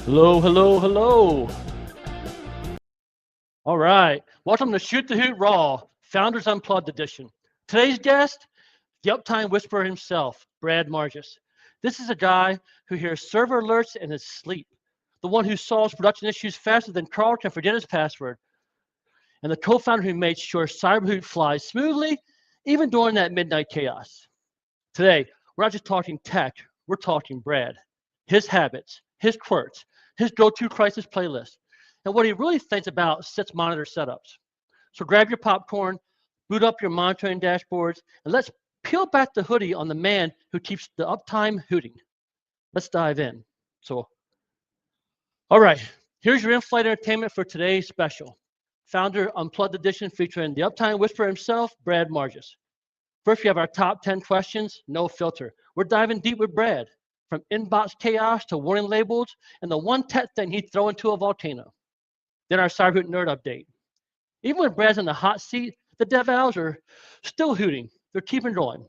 Hello, hello, hello. All right. Welcome to Shoot the Hoot Raw, Founders Unplugged Edition. Today's guest, the Uptime Whisperer himself, Brad Margist. This is a guy who hears server alerts in his sleep, the one who solves production issues faster than Carl can forget his password, and the co-founder who made sure CyberHoot flies smoothly, even during that midnight chaos. Today, we're not just talking tech, we're talking Brad, his habits, his quirks, his go-to crisis playlist, and what he really thinks about sits monitor setups. So grab your popcorn, boot up your monitoring dashboards, and let's peel back the hoodie on the man who keeps the uptime hooting. Let's dive in. So, all right, here's your in-flight entertainment for today's special. Founder Unplugged Edition featuring the Uptime Whisperer himself, Brad Margist. First, we have our top 10 questions, no filter. We're diving deep with Brad, from inbox chaos to warning labels and the one tech thing he'd throw into a volcano. Then our CyberHoot nerd update. Even when Brad's in the hot seat, the DevOps are still hooting. They're keeping going.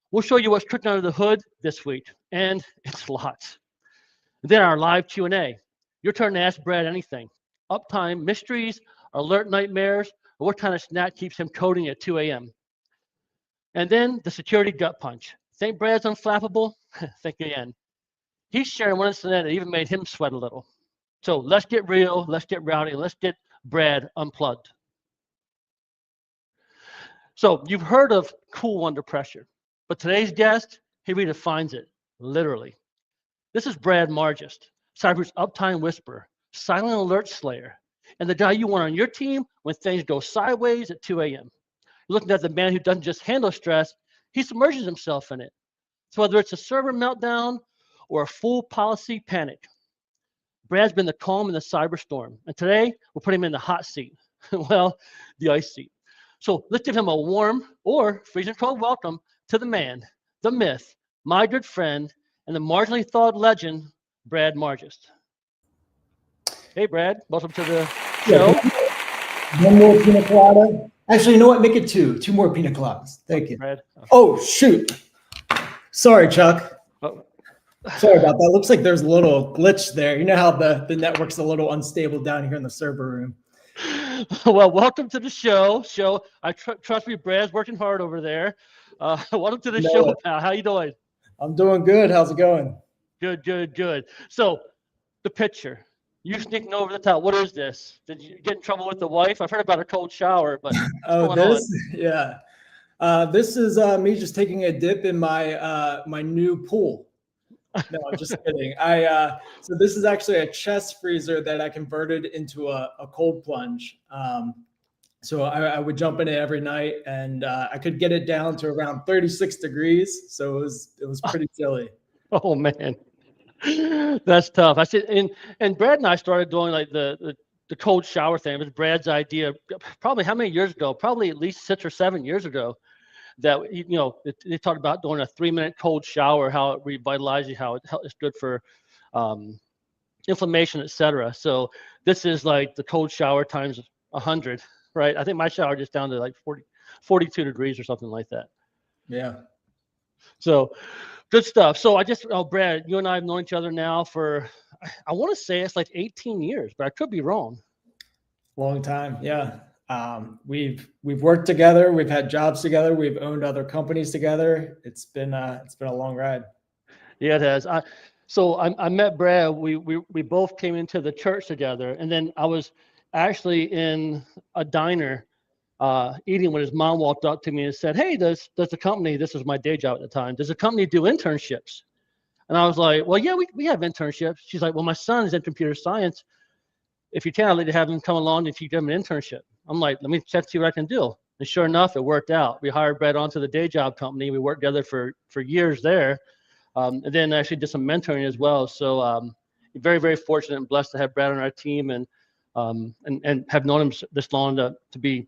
We'll show you what's cooking under the hood this week, and it's lots. Then our live Q&A. Your turn to ask Brad anything. Uptime mysteries, alert nightmares, or what kind of snack keeps him coding at 2 a.m. And then the security gut punch. Think Brad's unflappable? Think again. He's sharing one incident that even made him sweat a little. So let's get real, let's get rowdy, let's get Brad unplugged. So you've heard of cool under pressure, but today's guest, he redefines it, literally. This is Brad Margist, CyberHoot's Uptime Whisperer, silent alert slayer, and the guy you want on your team when things go sideways at 2 a.m. You're looking at the man who doesn't just handle stress, he submerges himself in it. So whether it's a server meltdown or a full policy panic, Brad's been the calm in the cyber storm. And today, we'll put him in the hot seat. Well, the ice seat. So let's give him a warm or freezing cold welcome to the man, the myth, my good friend, and the marginally thawed legend, Brad Margist. Hey, Brad, welcome to the show. One more pina colada. Actually, you know what? Make it two. Two more pina coladas. Thank you. Brad. Oh, shoot. Sorry, Chuck. Oh. Sorry about that. Looks like there's a little glitch there. You know how the network's a little unstable down here in the server room. Well, welcome to the show. I trust me, Brad's working hard over there. Welcome to the show, pal. How you doing? I'm doing good. How's it going? Good. So, the picture. You sneaking over the top. What is this? Did you get in trouble with the wife? I've heard about a cold shower, but what's going on? Yeah. This is me just taking a dip in my my new pool. No, I'm just kidding. So this is actually a chest freezer that I converted into a cold plunge. So I would jump in it every night, and I could get it down to around 36 degrees. So it was pretty chilly. Oh man, that's tough. I said, and Brad and I started doing like the cold shower thing. It was Brad's idea. Probably how many years ago? Probably at least 6 or 7 years ago. That they talked about doing a 3-minute cold shower, how it revitalizes you, how it's good for inflammation, etc. So this is like the cold shower times 100, right? I think my shower just down to like 42 degrees or something like that. Yeah. So good stuff. So Brad, you and I have known each other now for, I want to say it's like 18 years, but I could be wrong. Long time, yeah. We've worked together. We've had jobs together. We've owned other companies together. It's been a long ride. Yeah, it has. So I met Brad. We both came into the church together, and then I was actually in a diner eating when his mom walked up to me and said, "Hey, does the company?" This was my day job at the time. Does the company do internships? And I was like, "Well, yeah, we have internships." She's like, "Well, my son is in computer science. If you can, I'd like to have him come along and you give him an internship." I'm like, "Let me check, see what I can do." And sure enough, it worked out. We hired Brad onto the day job company. We worked together for years there. And then actually did some mentoring as well. So very, very fortunate and blessed to have Brad on our team and have known him this long to be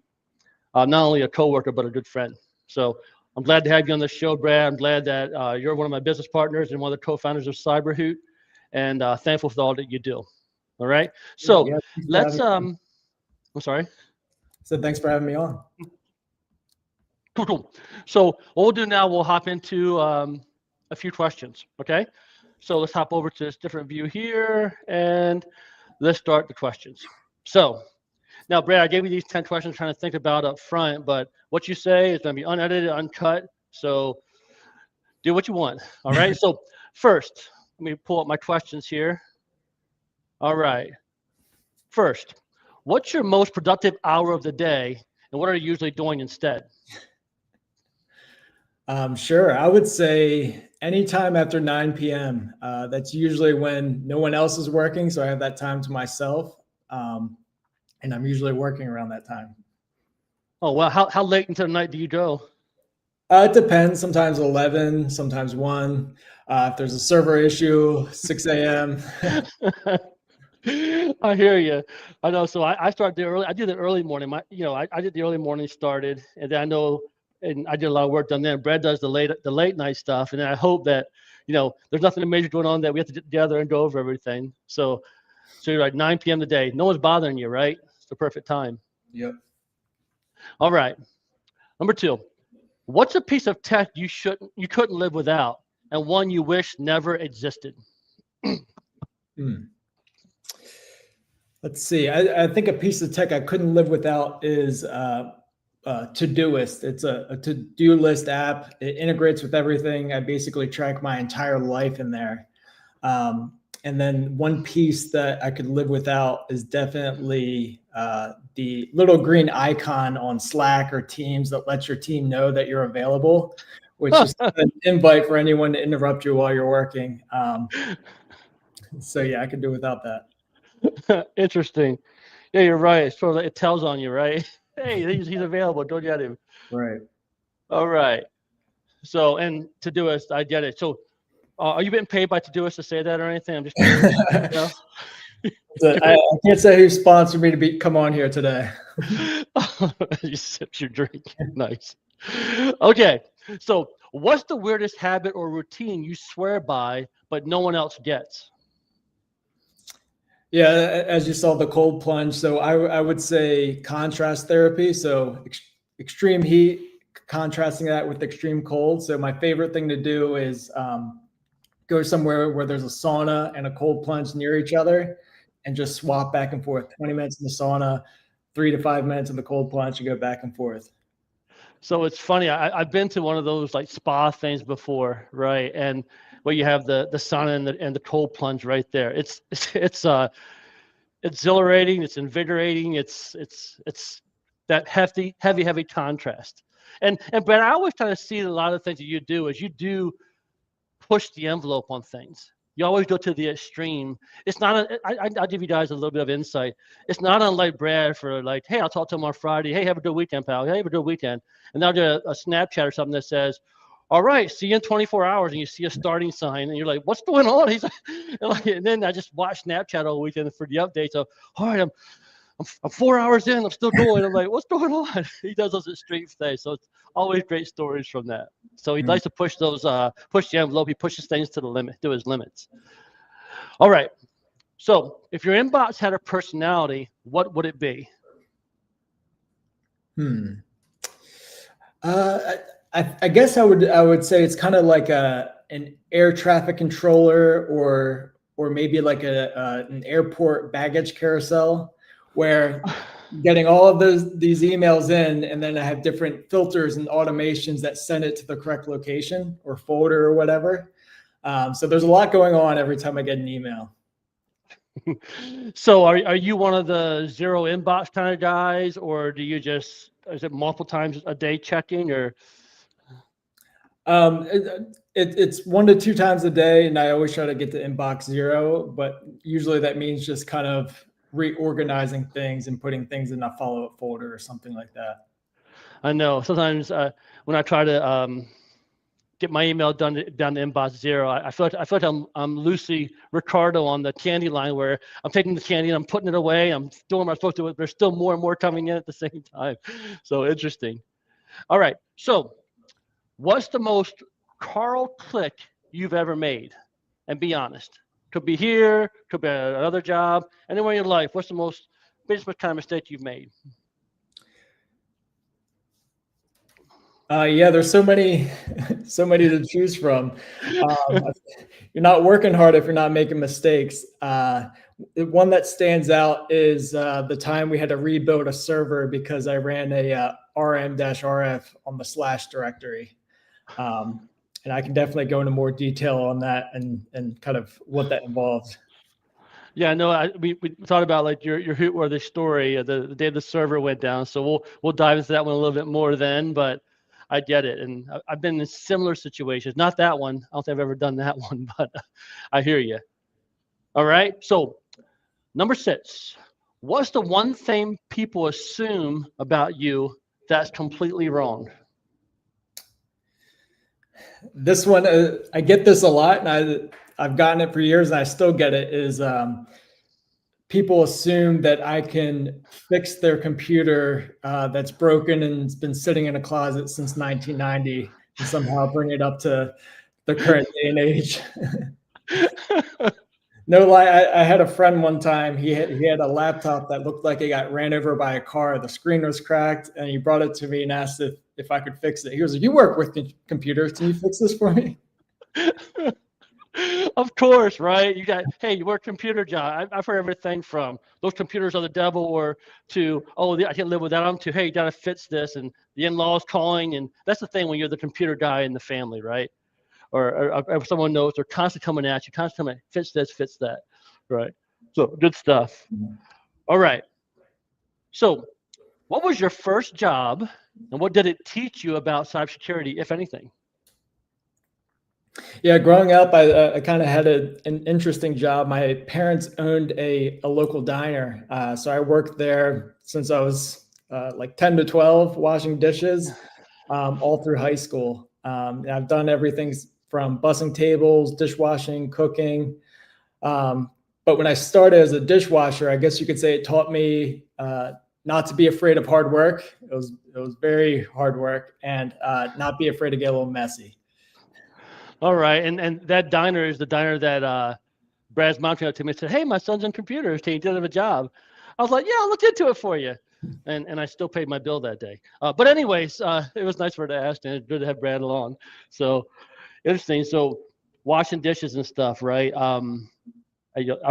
not only a coworker, but a good friend. So I'm glad to have you on the show, Brad. I'm glad that you're one of my business partners and one of the co-founders of CyberHoot, and thankful for all that you do. All right. So let's, I'm sorry. So thanks for having me on. Cool. So what we'll do now, we'll hop into a few questions. Okay. So let's hop over to this different view here, and let's start the questions. So now, Brad, I gave you these 10 questions trying to think about up front, but what you say is going to be unedited, uncut. So do what you want. All right. So first, let me pull up my questions here. All right. First, what's your most productive hour of the day, and what are you usually doing instead? Sure. I would say anytime after 9 p.m. That's usually when no one else is working. So I have that time to myself. And I'm usually working around that time. Oh, well, how late into the night do you go? It depends. Sometimes 11, sometimes 1. If there's a server issue, 6 a.m. I hear you. I know. So I start the early. I do the early morning. I did the early morning started, and then I know, and I did a lot of work done then. Brad does the late night stuff, and then I hope that there's nothing major going on that we have to get together and go over everything. So you're like 9 p.m. today. No one's bothering you, right? It's the perfect time. Yep. All right. Number 2. What's a piece of tech you couldn't live without, and one you wish never existed? Let's see. I think a piece of tech I couldn't live without is Todoist. It's a to-do list app. It integrates with everything. I basically track my entire life in there. And then one piece that I could live without is definitely the little green icon on Slack or Teams that lets your team know that you're available, which is an invite for anyone to interrupt you while you're working. So yeah, I could do without that. Interesting. Yeah, you're right. It's sort of it tells on you, right? Hey, he's available. Go get him. Right. All right. So, and Todoist, I get it. So, are you getting paid by Todoist to say that or anything? I'm just curious. I can't say who sponsored me to come on here today. You sipped your drink. Nice. Okay. So, what's the weirdest habit or routine you swear by, but no one else gets? Yeah, as you saw, the cold plunge. So I would say contrast therapy. So extreme heat, contrasting that with extreme cold. So my favorite thing to do is go somewhere where there's a sauna and a cold plunge near each other and just swap back and forth. 20 minutes in the sauna, 3 to 5 minutes in the cold plunge, and go back and forth. So it's funny. I've been to one of those like spa things before, right? And where you have the sauna and the cold plunge right there. It's exhilarating. It's invigorating. It's that heavy contrast. And Brad, I always try to see a lot of things that you do is you do push the envelope on things. You always go to the extreme. It's not. I'll give you guys a little bit of insight. It's not unlike Brad for like, hey, I'll talk to him on Friday. Hey, have a good weekend, pal. Hey, have a good weekend. And they'll do a Snapchat or something that says, all right, see you in 24 hours. And you see a starting sign and you're like, what's going on? He's like, and then I just watch Snapchat all weekend for the updates of, all right, I'm 4 hours in, I'm still going. I'm like, what's going on? He does those extreme things. So it's always great stories from that. So he likes to push the envelope. He pushes things to the limit, to his limits. All right. So if your inbox had a personality, what would it be? I guess I would say it's kind of like an air traffic controller or maybe like an airport baggage carousel where getting all of these emails in, and then I have different filters and automations that send it to the correct location or folder or whatever. So there's a lot going on every time I get an email. So are you one of the zero inbox kind of guys, or do you just, is it multiple times a day checking, or? It's 1 to 2 times a day, and I always try to get to inbox 0, but usually that means just kind of reorganizing things and putting things in a follow-up folder or something like that. I know sometimes when I try to get my email down to inbox 0, I feel like I'm Lucy Ricardo on the candy line, where I'm taking the candy and I'm putting it away. I'm doing what I'm supposed to. There's still more and more coming in at the same time. So interesting. All right. So what's the most Carl click you've ever made? And be honest. Could be here, could be another job, anywhere in your life. What's the most biggest kind of mistake you've made? Yeah, there's so many, so many to choose from. Um, you're not working hard if you're not making mistakes. One that stands out is the time we had to rebuild a server because I ran a rm-rf on the slash directory. And I can definitely go into more detail on that and kind of what that involved. Yeah, no, we thought about like your Hootworthy story, the day the server went down. So we'll dive into that one a little bit more then, but I get it. And I've been in similar situations. Not that one. I don't think I've ever done that one, but I hear you. All right. So number 6, what's the one thing people assume about you that's completely wrong? This one, I get this a lot, and I've gotten it for years, and I still get it. Is people assume that I can fix their computer that's broken and it's been sitting in a closet since 1990 and somehow bring it up to the current day and age. No lie, I had a friend one time. He had a laptop that looked like it got ran over by a car. The screen was cracked, and he brought it to me and asked if I could fix it. He was like, "You work with computers? Can you fix this for me?" Of course, right? Hey, you work computer job. I've heard everything from those computers are the devil, or to, oh, I can't live without them, to, hey, you gotta fix this, and the in-laws calling, and that's the thing when you're the computer guy in the family, right? Or someone knows they're constantly coming at you, constantly coming, fix this, fix that, right? So good stuff. All right. So, what was your first job, and what did it teach you about cybersecurity, if anything? Yeah, growing up, I kind of had an interesting job. My parents owned a local diner, so I worked there since I was like 10 to 12, washing dishes, all through high school. I've done everything from bussing tables, dishwashing, cooking. But when I started as a dishwasher, I guess you could say it taught me not to be afraid of hard work. It was very hard work, and not be afraid to get a little messy. All right, and that diner is the diner that Brad's mom came up to me and said, "Hey, my son's in computers. He did have a job." I was like, "Yeah, I looked into it for you," and I still paid my bill that day. But anyways, it was nice for her to ask, and it's good to have Brad along. So interesting. So washing dishes and stuff, right? I'm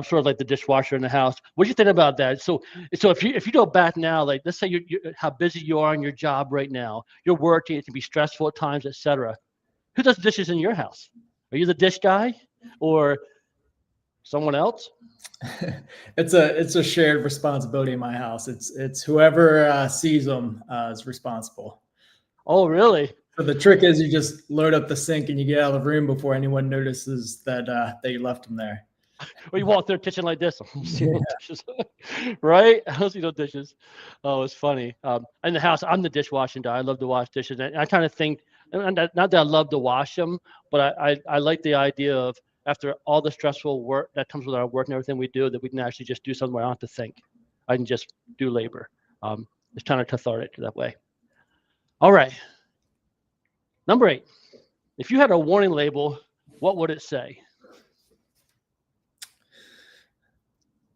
sort of like the dishwasher in the house. What do you think about that? So if you go back now, like let's say you how busy you are in your job right now, you're working, it can be stressful at times, etc. Who does dishes in your house? Are you the dish guy, or someone else? It's a shared responsibility in my house. It's whoever sees them is responsible. Oh, really? So the trick is you just load up the sink and you get out of the room before anyone notices that that you left them there. Or you walk through the kitchen like this. I don't see no Yeah. dishes. Right? I don't see no dishes. Oh, it's funny. In the house, I'm the dishwashing guy. I love to wash dishes. And I kind of think, and not that I love to wash them, but I like the idea of after all the stressful work that comes with our work and everything we do, that we can actually just do something where I don't have to think. I can just do labor. It's kind of cathartic that way. All right. Number 8. If you had a warning label, what would it say?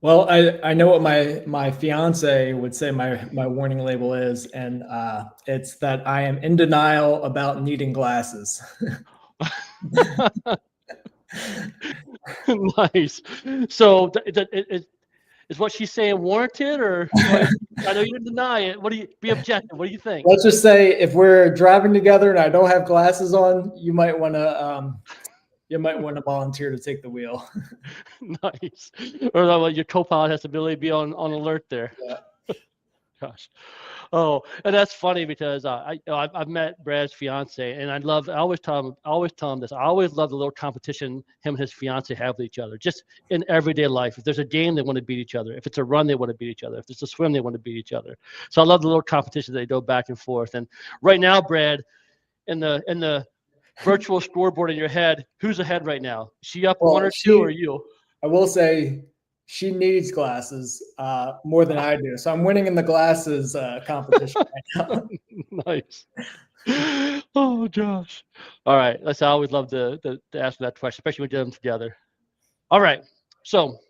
Well, I know what my fiance would say my warning label is, and it's that I am in denial about needing glasses. Nice. So is what she's saying warranted, or what? I know you didn't deny it. What do you be objective? What do you think? Let's just say if we're driving together and I don't have glasses on, you might want to volunteer to take the wheel. Nice. Or like your co-pilot has the ability to be on alert there. Yeah. Gosh. Oh, and that's funny because I've met Brad's fiance, and I always tell him this. I always love the little competition him and his fiance have with each other, just in everyday life. If there's a game, they want to beat each other. If it's a run, they want to beat each other. If it's a swim, they want to beat each other. So I love the little competition they go back and forth. And right now, Brad, in the virtual scoreboard in your head, who's ahead right now? Is she up one or two, or you? I will say she needs glasses more than I do. So I'm winning in the glasses competition right now. Nice. Oh, Josh. All right. I always love to ask that question, especially when we do them together. All right. So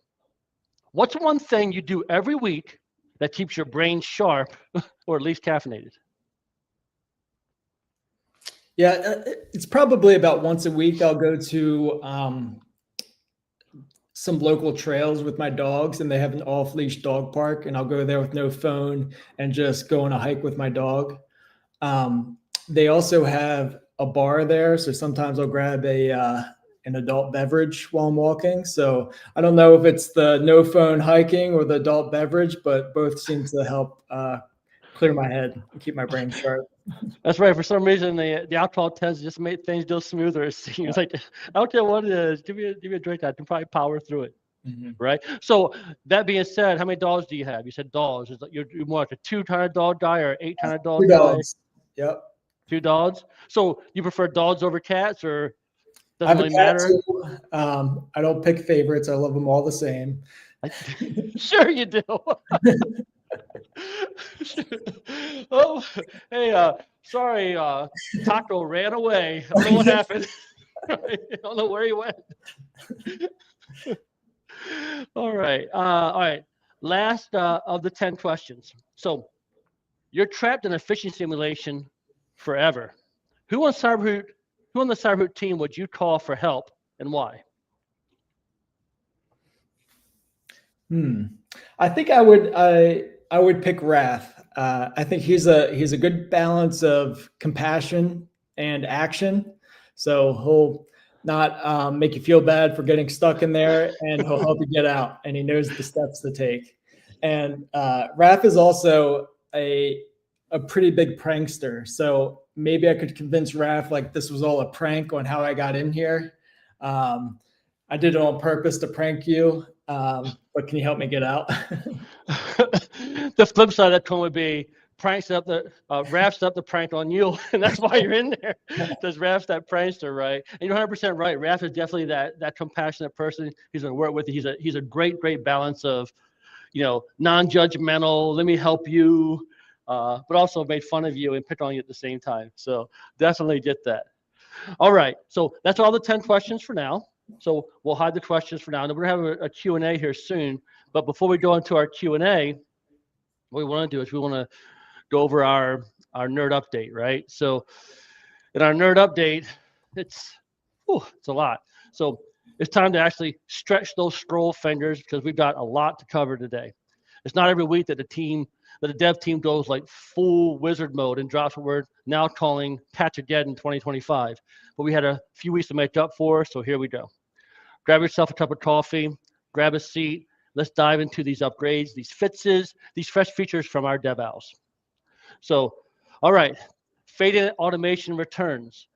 what's one thing you do every week that keeps your brain sharp or at least caffeinated? Yeah, it's probably about once a week. I'll go to some local trails with my dogs, and they have an off-leash dog park, and I'll go there with no phone and just go on a hike with my dog. They also have a bar there, so sometimes I'll grab an adult beverage while I'm walking. So I don't know if it's the no phone hiking or the adult beverage, but both seem to help clear my head and keep my brain sharp. That's right. For some reason, the alcohol tends to just make things go smoother. It seems like, I don't care what it is, give me a drink. I can probably power through it. Mhm. Right. So that being said, how many dogs do you have? You said dogs. Is that you're more like a 2-time dog guy or 8-time dog 2 guy? dogs. Yep. 2 dogs. So you prefer dogs over cats, or I doesn't have a really cat matter? too. I don't pick favorites. I love them all the same. Sure you do. Oh, hey, sorry, Taco ran away. I don't know what happened. I don't know where he went. All right. All right. Last of the 10 questions. So you're trapped in a phishing simulation forever. Who on the CyberHoot team would you call for help, and why? I think I would pick Wrath. I think he's a good balance of compassion and action. So he'll not make you feel bad for getting stuck in there, and he'll help you get out. And he knows the steps to take. And Wrath is also a pretty big prankster. So maybe I could convince Wrath like this was all a prank on how I got in here. I did it on purpose to prank you. But can you help me get out? The flip side of that coin would be Wraps up the prank on you, and that's why you're in there. Because Raph's that prankster, right? And you're 100% right. Raph is definitely that compassionate person. He's going to work with you. He's a great balance of, non-judgmental. Let me help you, but also made fun of you and pick on you at the same time. So definitely get that. All right. So that's all the 10 questions for now. So we'll hide the questions for now. And we're going to have a Q&A here soon. But before we go into our Q&A, what we want to do is we want to go over our nerd update, right? So in our nerd update, it's a lot. So it's time to actually stretch those scroll fingers because we've got a lot to cover today. It's not every week that the dev team goes like full wizard mode and drops what we're now calling Patchageddon 2025. But we had a few weeks to make up for, so here we go. Grab yourself a cup of coffee, grab a seat. Let's dive into these upgrades, these fixes, these fresh features from our DevOps. So, all right, fading automation returns.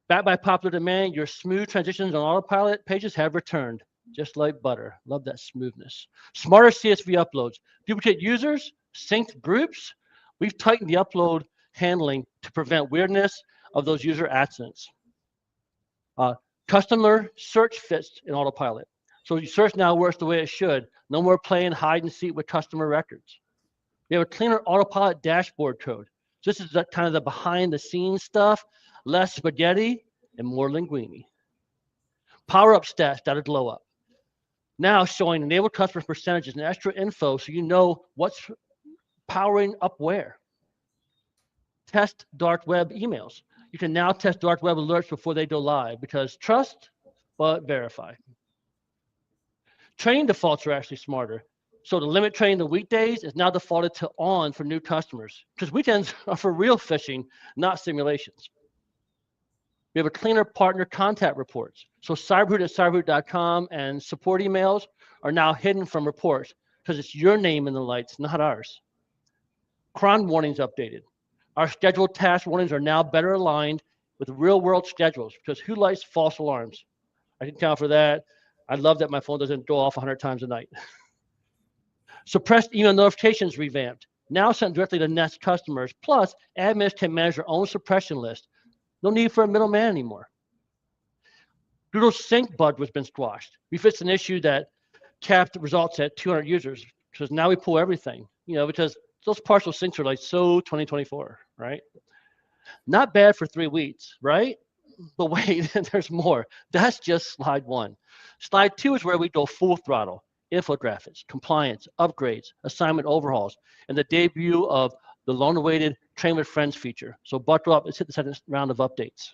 Backed by popular demand, your smooth transitions on Autopilot pages have returned, just like butter. Love that smoothness. Smarter CSV uploads. Duplicate users, synced groups. We've tightened the upload handling to prevent weirdness of those user accidents. Customer search fits in Autopilot. So your search now works the way it should. No more playing hide and seek with customer records. We have a cleaner Autopilot dashboard code. So this is kind of the behind the scenes stuff, less spaghetti and more linguine. Power up stats that'll glow up. Now showing enabled customer percentages and extra info so you know what's powering up where. Test dark web emails. You can now test dark web alerts before they go live because trust, but verify. Training defaults are actually smarter. So the limit training the weekdays is now defaulted to on for new customers because weekends are for real phishing, not simulations. We have a cleaner partner contact reports. So CyberHoot at cyberhoot.com and support emails are now hidden from reports because it's your name in the lights, not ours. Cron warnings updated. Our scheduled task warnings are now better aligned with real world schedules because who likes false alarms? I can count for that. I love that my phone doesn't go off 100 times a night. Suppressed email notifications revamped. Now sent directly to Nest customers. Plus, admins can manage their own suppression list. No need for a middleman anymore. Google's sync bug has been squashed. We fixed an issue that capped results at 200 users because now we pull everything, because those partial syncs are like so 2024, right? Not bad for 3 weeks, right? But wait, there's more. That's just slide 1. Slide 2 is where we go full throttle. Infographics, compliance, upgrades, assignment overhauls, and the debut of the long-awaited Train with Friends feature. So buckle up. Let's hit the second round of updates.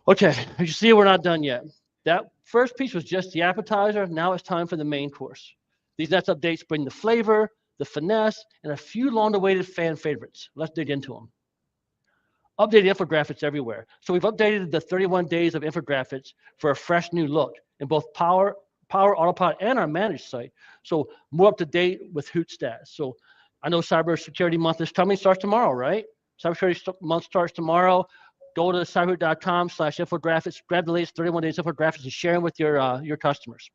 Okay, as you see, we're not done yet. That first piece was just the appetizer. Now it's time for the main course. These next updates bring the flavor, the finesse, and a few long-awaited fan favorites. Let's dig into them. Updated infographics everywhere. So we've updated the 31 days of infographics for a fresh new look in both Power, Autopilot, and our managed site. So more up to date with Hoot stats. So I know Cybersecurity Month is coming, starts tomorrow, right? Cybersecurity Month starts tomorrow. Go to cyberhoot.com/infographics, grab the latest 31 days infographics and share them with your customers.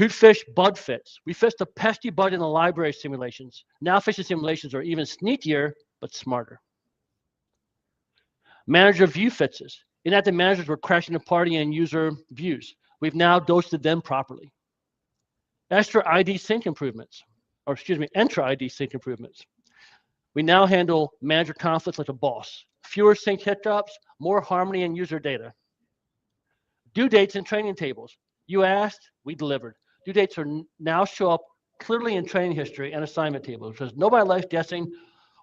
Hootfish bug fix. We fixed a pesky bug in the library simulations. Now phishing simulations are even sneakier, but smarter. Manager view fixes. Inactive managers were crashing the party and user views. We've now ghosted them properly. Extra ID sync improvements, or excuse me, Entra ID sync improvements. We now handle manager conflicts like a boss. Fewer sync hiccups, more harmony in user data. Due dates and training tables. You asked, we delivered. Due dates are now show up clearly in training history and assignment tables because nobody likes guessing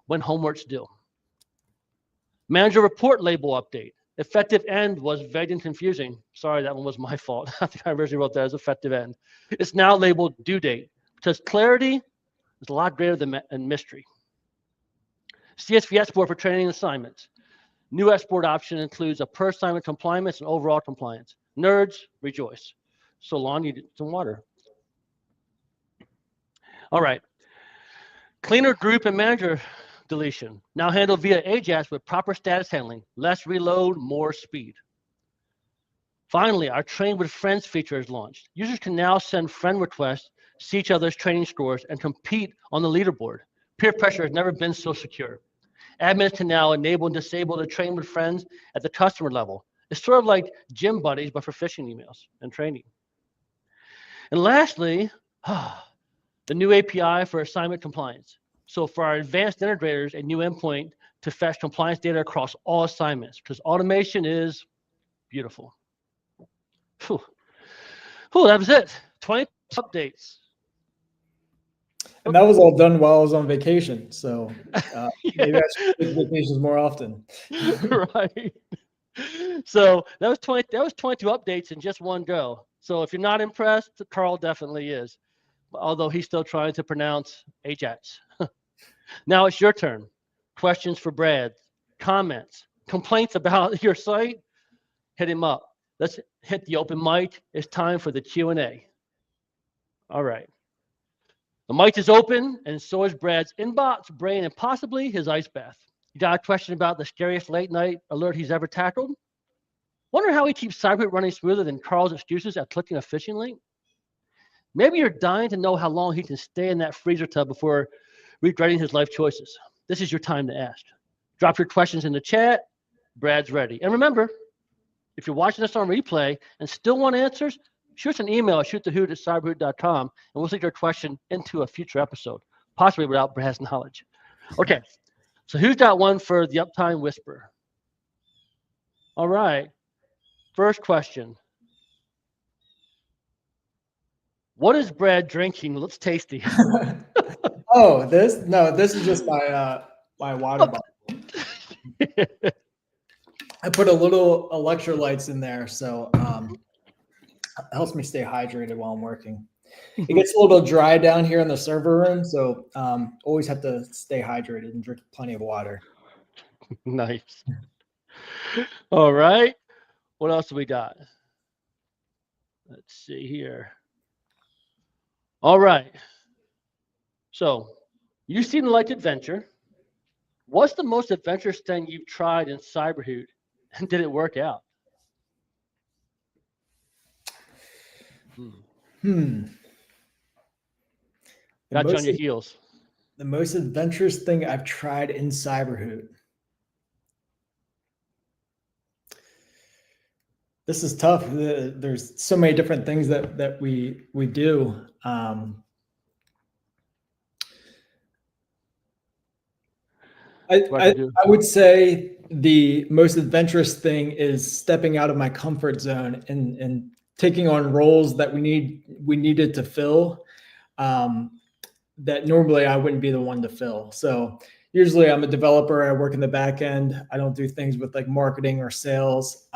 when homework's due. Manager report label update. Effective end was vague and confusing. Sorry, that one was my fault. I think I originally wrote that as effective end. It's now labeled due date because clarity is a lot greater than mystery. CSV export for training assignments. New export option includes a per assignment compliance and overall compliance. Nerds, rejoice. So long, you need some water. All right. Cleaner group and manager deletion. Now handled via Ajax with proper status handling. Less reload, more speed. Finally, our Train with Friends feature is launched. Users can now send friend requests, see each other's training scores, and compete on the leaderboard. Peer pressure has never been so secure. Admins can now enable and disable the Train with Friends at the customer level. It's sort of like gym buddies, but for phishing emails and training. And lastly, the new API for assignment compliance. So for our advanced integrators, a new endpoint to fetch compliance data across all assignments, because automation is beautiful. Whew. Whew, that was it. 20 updates. And that was all done while I was on vacation. So maybe I should take vacations more often. Right. So that was 22 updates in just one go. So if you're not impressed, Carl definitely is, although he's still trying to pronounce Ajax. Now it's your turn. Questions for Brad, comments, complaints about your site, hit him up. Let's hit the open mic. It's time for the Q&A. All right. The mic is open, and so is Brad's inbox, brain, and possibly his ice bath. You got a question about the scariest late night alert he's ever tackled? Wonder how he keeps CyberHoot running smoother than Carl's excuses at clicking a phishing link? Maybe you're dying to know how long he can stay in that freezer tub before regretting his life choices. This is your time to ask. Drop your questions in the chat. Brad's ready. And remember, if you're watching this on replay and still want answers, shoot us an email at shootthehoot@cyberhoot.com, and we'll take your question into a future episode, possibly without Brad's knowledge. Okay, so who's got one for the Uptime Whisperer? All right, first question. What is Brad drinking? Looks tasty. Oh, this is just my my water bottle. I put a little electrolytes in there, so it helps me stay hydrated while I'm working. It gets a little dry down here in the server room, so always have to stay hydrated and drink plenty of water. Nice. All right. What else do we got? Let's see here. All right. So you seem to like adventure. What's the most adventurous thing you've tried in CyberHoot, and did it work out? Got you on your heels. The most adventurous thing I've tried in CyberHoot. This is tough. There's so many different things that we do. I would say the most adventurous thing is stepping out of my comfort zone and taking on roles that we needed to fill. that normally I wouldn't be the one to fill. So usually I'm a developer. I work in the back end. I don't do things with like marketing or sales.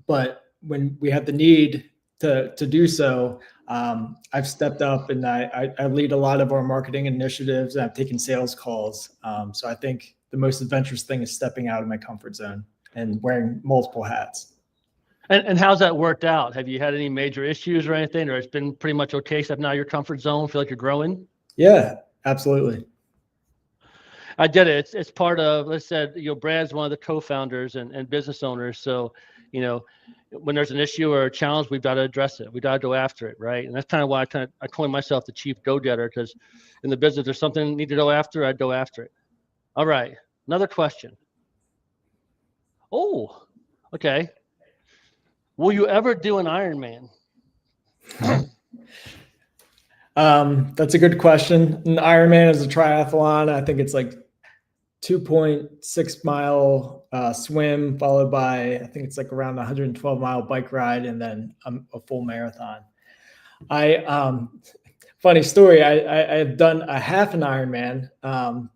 But when we have the need to do so, I've stepped up and I lead a lot of our marketing initiatives, and I've taken sales calls. So I think the most adventurous thing is stepping out of my comfort zone and wearing multiple hats. And how's that worked out? Have you had any major issues or anything, or it's been pretty much okay? Except now your comfort zone, feel like you're growing? Yeah, absolutely. I get it. It's part of, let's say, Brad's one of the co-founders and business owners. So, when there's an issue or a challenge, we've got to address it. We got to go after it, right? And that's kind of why I coined myself the chief go-getter, because in the business, there's something you need to go after, I'd go after it. All right, another question. Oh, okay. Will you ever do an Ironman? That's a good question. An Ironman is a triathlon. I think it's like 2.6 mile swim, followed by, I think it's like around 112 mile bike ride, and then a full marathon. Funny story. I have done a half an Ironman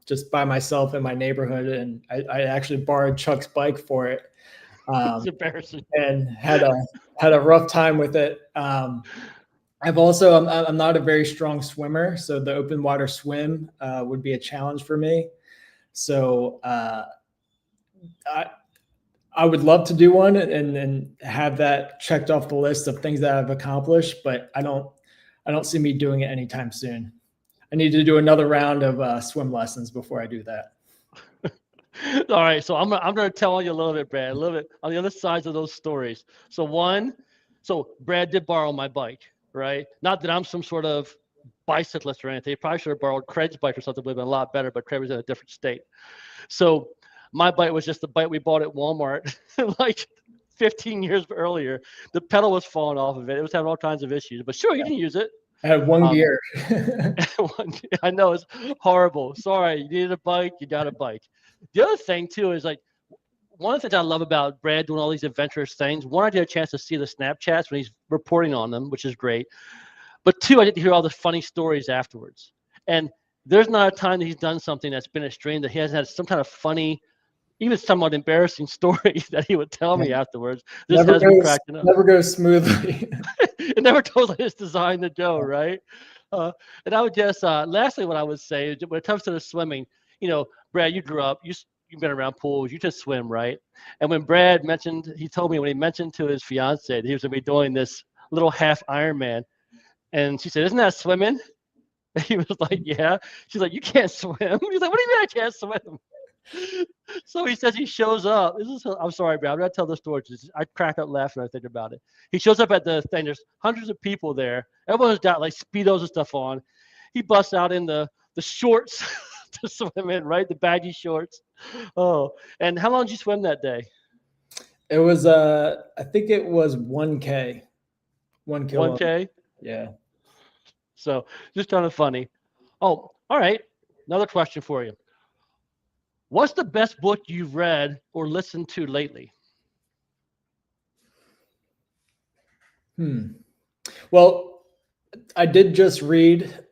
just by myself in my neighborhood, and I actually borrowed Chuck's bike for it. It's embarrassing. And had a rough time with it. I'm not a very strong swimmer, so the open water swim would be a challenge for me. So I would love to do one and have that checked off the list of things that I've accomplished, but I don't see me doing it anytime soon. I need to do another round of swim lessons before I do that. All right, so I'm gonna tell you a little bit, Brad, a little bit on the other sides of those stories. So Brad did borrow my bike, right? Not that I'm some sort of bicyclist or anything. He probably should have borrowed Craig's bike or something, would have been a lot better, but Craig was in a different state. So my bike was just the bike we bought at Walmart like 15 years earlier. The pedal was falling off of it. It was having all kinds of issues, but sure, you can use it. I had one gear. I know, it's horrible. Sorry, you needed a bike, you got a bike. The other thing too is, like, one of the things I love about Brad doing all these adventurous things, one, I get a chance to see the Snapchats when he's reporting on them, which is great. But two, I get to hear all the funny stories afterwards. And there's not a time that he's done something that's been extreme that he hasn't had some kind of funny, even somewhat embarrassing story that he would tell me afterwards. This has me cracking up. Never goes smoothly. It never goes like it's designed to go, right? And I would just, lastly, what I would say is, when it comes to the swimming, Brad, you grew up, you've been around pools, you just swim, right? And when Brad he told me when he mentioned to his fiance that he was going to be doing this little half Ironman, and she said, "Isn't that swimming?" And he was like, "Yeah." She's like, "You can't swim." He's like, "What do you mean I can't swim?" So he says he shows up. I'm sorry, Brad, I'm going to tell the story. I crack up laughing when I think about it. He shows up at the thing. There's hundreds of people there. Everyone's got like Speedos and stuff on. He busts out in the shorts to swim in, right? The baggy shorts. Oh, and how long did you swim that day? It was, I think it was 1K. 1 kilometer. 1K? Yeah. So just kind of funny. Oh, all right. Another question for you. What's the best book you've read or listened to lately? Well, I did just read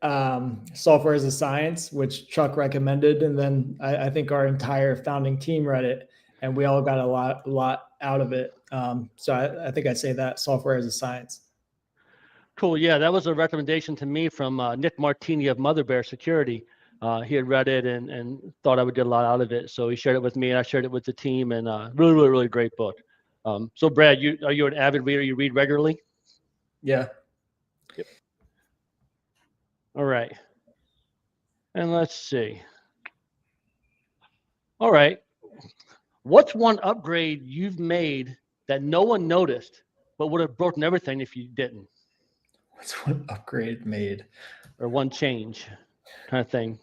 Software as a Science, which Chuck recommended, and then I think our entire founding team read it, and we all got a lot out of it. So I think I'd say that, Software as a Science. Cool. Yeah, that was a recommendation to me from Nick Martini of Mother Bear Security. He had read it and thought I would get a lot out of it, so he shared it with me, and I shared it with the team, and really great book. So Brad, are you an avid reader? You read regularly? Yeah. Yep. All right. And let's see. All right. What's one upgrade you've made that no one noticed, but would have broken everything if you didn't? What's one upgrade made? Or one change kind of thing.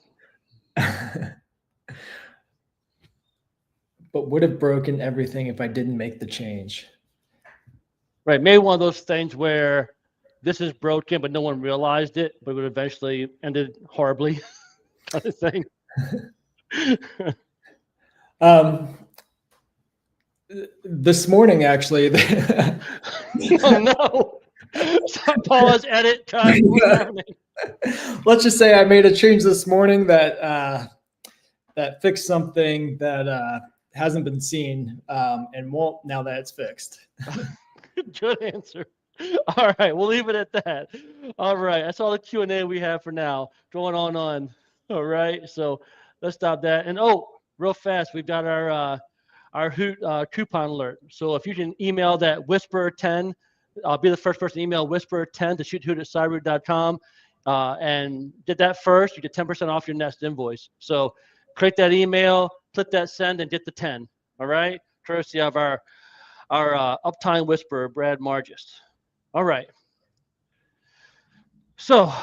But would have broken everything if I didn't make the change. Right. Maybe one of those things where this is broken, but no one realized it, but it would eventually ended horribly kind of thing. This morning, actually. Oh, no. Pause, edit, cut. What's happening? Let's just say I made a change this morning that that fixed something that hasn't been seen and won't now that it's fixed. Good answer. All right, we'll leave it at that. All right, that's all the Q&A we have for now. Going on. All right, so let's stop that. And real fast, we've got our Hoot coupon alert. So if you can email that Whisper10, I'll be the first person to email Whisper10 to shoothoot@cyberhoot.com. And did that first, you get 10% off your next invoice. So create that email, click that send, and get the 10. All right, courtesy of our Uptime Whisperer, Brad Margist. All right. So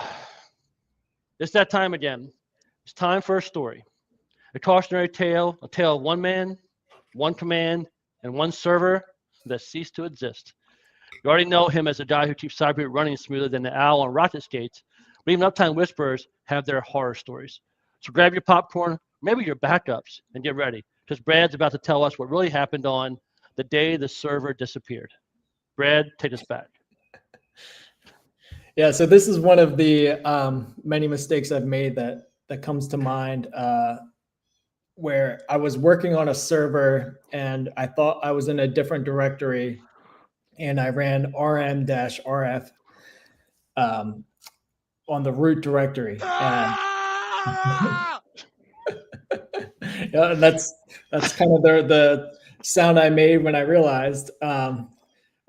it's that time again. It's time for a story. A cautionary tale, a tale of one man, one command, and one server that ceased to exist. You already know him as a guy who keeps CyberHoot running smoother than the owl on rocket skates, but even Uptime Whisperers have their horror stories. So grab your popcorn, maybe your backups, and get ready, because Brad's about to tell us what really happened on the day the server disappeared. Brad, take us back. Yeah, so this is one of the many mistakes I've made that comes to mind where I was working on a server and I thought I was in a different directory and I ran rm-rf on the root directory. And yeah, and that's kind of the sound I made when I realized.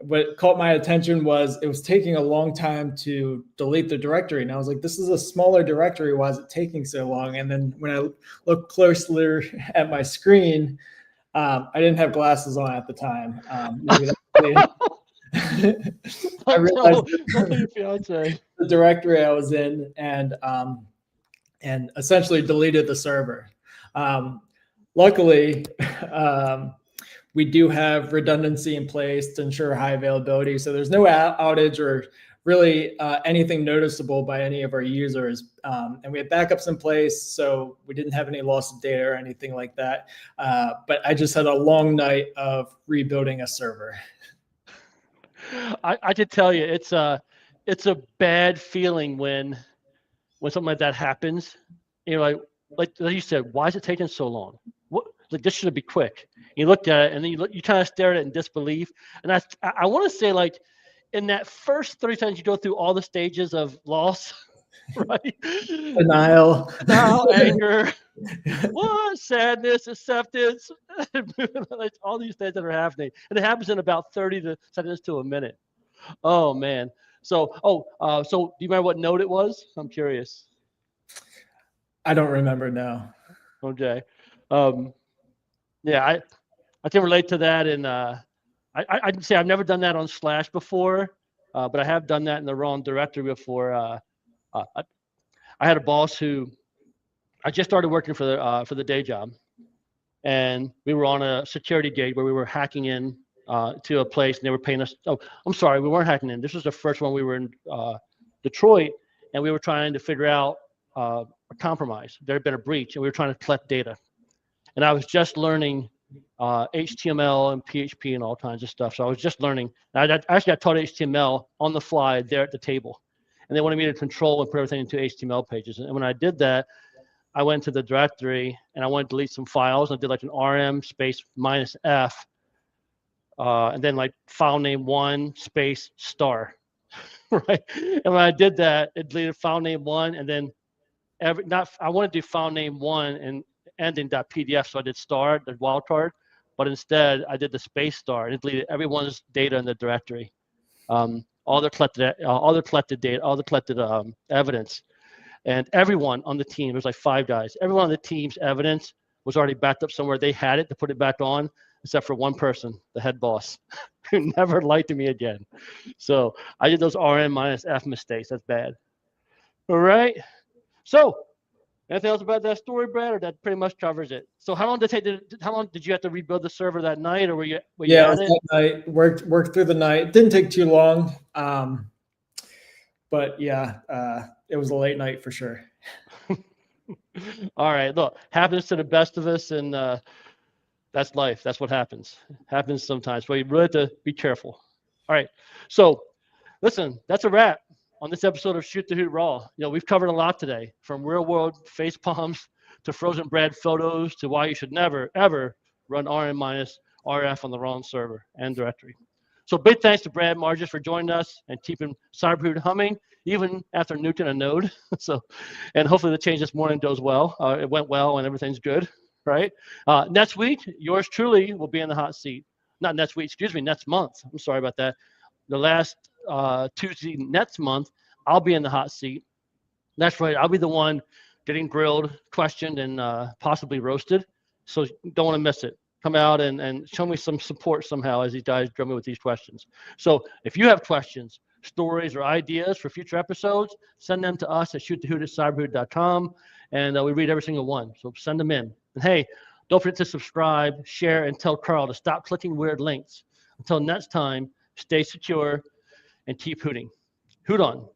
What caught my attention was it was taking a long time to delete the directory. And I was like, this is a smaller directory. Why is it taking so long? And then when I looked closely at my screen, I didn't have glasses on at the time. I realized the directory I was in and essentially deleted the server. Luckily, we do have redundancy in place to ensure high availability. So there's no outage or really anything noticeable by any of our users. And we had backups in place, so we didn't have any loss of data or anything like that. But I just had a long night of rebuilding a server. I could tell you, it's a bad feeling when something like that happens. You know, like you said, why is it taking so long? What, like, this should be quick. You looked at it and then you kind of stare at it in disbelief. And I want to say, like, in that first 30 seconds, you go through all the stages of loss, right? Denial, anger, what, sadness, acceptance, like all these things that are happening. And it happens in about 30 seconds to a minute. Oh, man. So do you remember what node it was? I'm curious. I don't remember now. Okay. Yeah, I can relate to that. And I'd say I've never done that on Slash before, but I have done that in the wrong directory before. I had a boss who I just started working for the day job, and we were on a security gate where we were hacking in to a place, and they were paying us. Oh, I'm sorry, we weren't hacking in. This was the first one. We were in Detroit, and we were trying to figure out a compromise. There had been a breach, and we were trying to collect data. And I was just learning HTML and PHP and all kinds of stuff. So I was just learning. I actually got taught HTML on the fly there at the table. And they wanted me to control and put everything into HTML pages. And when I did that, I went to the directory and I wanted to delete some files. I did like an rm space -f, and then like file name 1 space star, right? And when I did that, it deleted file name 1, and then I wanted to do file name 1 and ending .pdf, so I did star, the wildcard, but instead I did the space star, and it deleted everyone's data in the directory, all the collected data, all the collected evidence, and everyone on the team. There's like 5 guys. Everyone on the team's evidence was already backed up somewhere. They had it to put it back on, except for one person, the head boss, who never lied to me again. So I did those rm-f mistakes. That's bad. All right. So anything else about that story, Brad, or that pretty much covers it? So how long did you have to rebuild the server that night, or were you yeah, at it? That night, worked through the night. Didn't take too long, but yeah, it was a late night for sure. All right, look, happens to the best of us, and that's life. That's what happens. Happens sometimes, but you really have to be careful. All right, so listen, that's a wrap. on this episode of Shoot the Hoot Raw. We've covered a lot today, from real world face palms to frozen bread photos to why you should never, ever run rm-rf on the wrong server and directory. So big thanks to Brad Margist for joining us and keeping CyberHoot humming, even after nuking a node. And hopefully the change this morning goes well. It went well and everything's good, right? Next week, yours truly will be in the hot seat. Not next week, excuse me, next month. I'm sorry about that. The last Tuesday next month, I'll be in the hot seat. That's right. I'll be the one getting grilled, questioned, and possibly roasted. So don't want to miss it. Come out and show me some support somehow as these guys drill me with these questions. So if you have questions, stories, or ideas for future episodes, send them to us at shootthehoot@cyberhoot.com, and we read every single one. So send them in. And hey, don't forget to subscribe, share, and tell Carl to stop clicking weird links. Until next time, stay secure and keep hooting. Hoot on.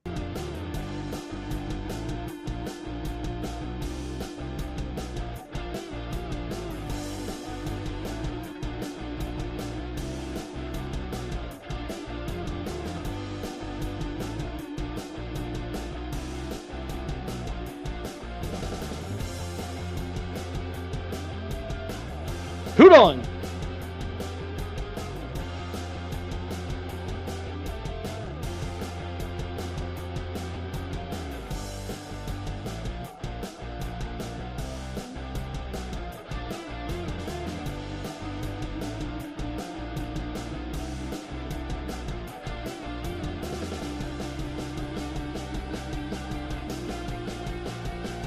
Hoot on.